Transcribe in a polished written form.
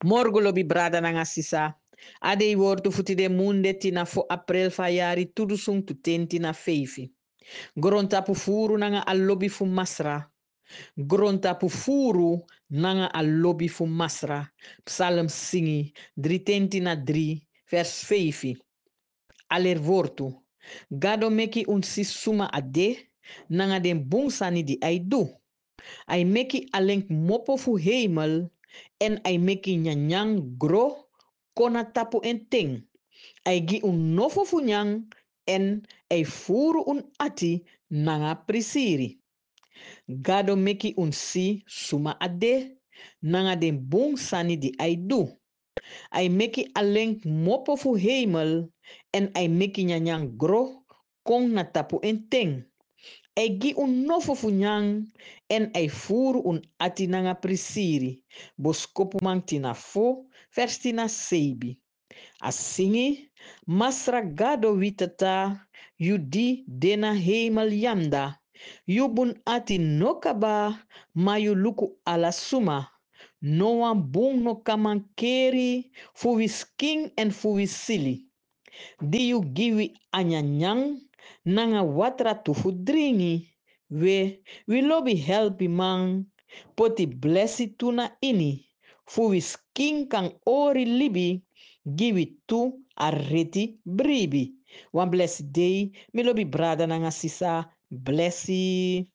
Morgo lobi brada nanga sisa. Ade i wortu futi de munde tina fo april fayari tudu sung tu tenti na feifi. Gronta pu furu nanga allobi fu masra. Gronta pu furu nanga allobi fu masra. Psalm singi 3 vers feifi. Aler wortu. Gado meki un sisuma ade nanga den bungsani di ai du. Ai meki aleng mopo fu hemel en ai meki nyanyang gro kona tapu en ting. Ai gi un nofo fu nyang en ai furu un ati nanga prisiri. Gado meki un si suma ade nanga den bung sani di ai du. Ai meki aleng mopo fu hemel en ai meki nyanyang gro kong na tapu en ting. Ai gi un nofo fu nyang en ai furu un ati nanga prisiri. Boskopu mang tina fo vers tina seibi. Asingi, masra gado witata, yudi dena hemel yanda. Yubun ati nokaba, ma yu luku ala suma. No wan bung no kamankeri, fu king en fu sili. Di yu giwi anyanyang, nanga watra tufu dringi. We lobby helpi mang, poti blessi tuna ini. Fu king kan ori libi, give it to arreti bribi. One blessed day, me lobby brada nanga sisa, blessi.